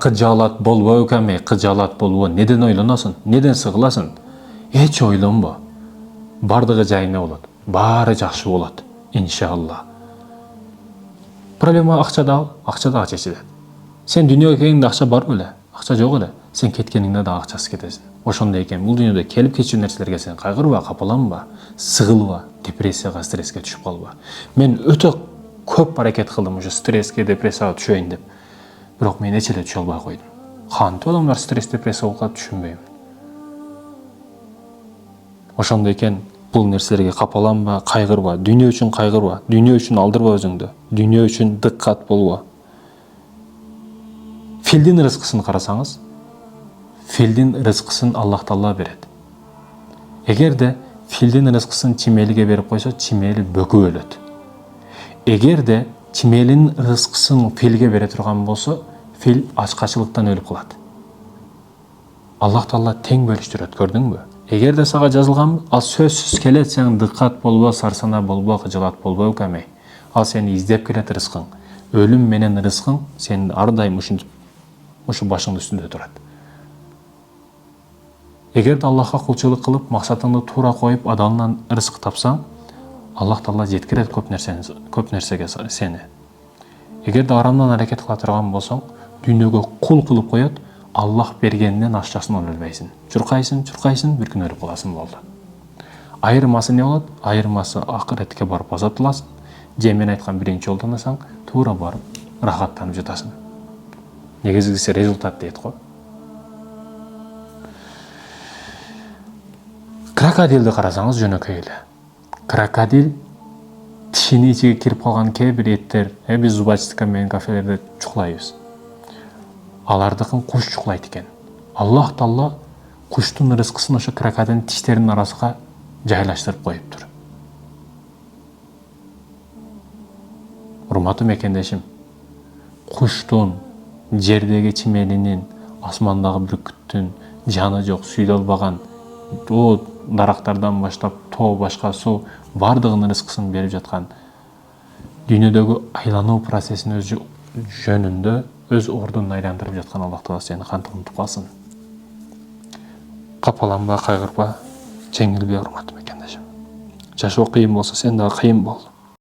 Кыжалат болбо экенми, кыжалат болбо. Неден ойлоносуң? Неден сыгыласың? Эч ойлонбо. Бардыгы жайына болот. Баары жакшы болот. Иншалла. Проблема акчада, акчада чечилет. Сен дүйнөгө келгенде акча бар беле? Акча жок эле. Сен кеткениңде да акчасыз кетесиң. Ошондой экен, бул дүйнөдө келип keçүү нерселерге сен кайгырба, капаланба, сыгылба, депрессияга, стресске түшүп калба. Мен өтө көп аракет кылдым ушу стресске, депрессияга түшөйүн деп. Бирок мен эч эле түшө албай койдум. Кантип адамдар стресс, депрессияга болуп калат түшүнбөйм. Ошондой экен, бул нерселерге капаланба, кайгырба, дүйнө үчүн кайгырба, дүйнө үчүн алдырба өзүңдү, дүйнө үчүн дыккат болбо. Филдин рызкысын карасаңыз, филдин рызкысын Аллах Таала берет. Эгерде филдин рызкысын чимелиге берип койсо, чимели бөкүп өлөт. Эгерде чимелин рызкысын филге бере турган болсо, фил ачкачылыктан өлүп калат. Аллах Таала тең бөлүштүрөт, көрдүңбү? Эгерде сага жазылган, ал сөзсүз келет, сен дыккат болбо, сарсана болбо, кыжалат болбо экенми. Ал сени издеп келет рызкың. Өлүм менен рызкың сенин ар дайым ушу башыңдын үстүндө турат. Эгерде Аллахка кулчулук кылып, максатыңды туура коюп, адалынан рызык тапсаң, Аллах Таала жеткирет көп нерсеге сени. Эгерде арамдан аракет кыла турган болсоң, дүйнөгө кул кылып коет, Аллах бергенинен ашчасын өлбөйсүң. Чуркайсың, бир күн өлүп каласың болду. Айырмасы не болот? Айырмасы акыретке барып азатыласың. Же мен айткан биринчи жолдон асаң, туура барып рахаттанып жатасың. Негизгиси результат дейт го. Крокодилди карасаңыз жөнөкөй эле. Крокодил тишини ичиге кирип калган кээ бир эттер, биз зубочистка менен кафелерде чукулайбыз. Алардыкын куш чукулайт экен. Аллах Таала куштун рызкысын ошо крокодилдин тиштеринин арасына жайлаштырып коюптур. Урматтуу мекендешим, куштун, жердеги чимелинин, асмандагы бүркүттүн жаны жок, сүйдө албаган, о дарактардан баштап тоо башка суу бардыгынын рызкысын берип жаткан дүйнөдөгү айлануу процессин өз жөнүндө өз ордунун айландырып жаткан Аллах Таала сени кантип унутуп калсын. Капаланба, кайгырба, жеңилбе урматтуу мекендешим. Жашоо кыйын болсо, сен дагы кыйын бол.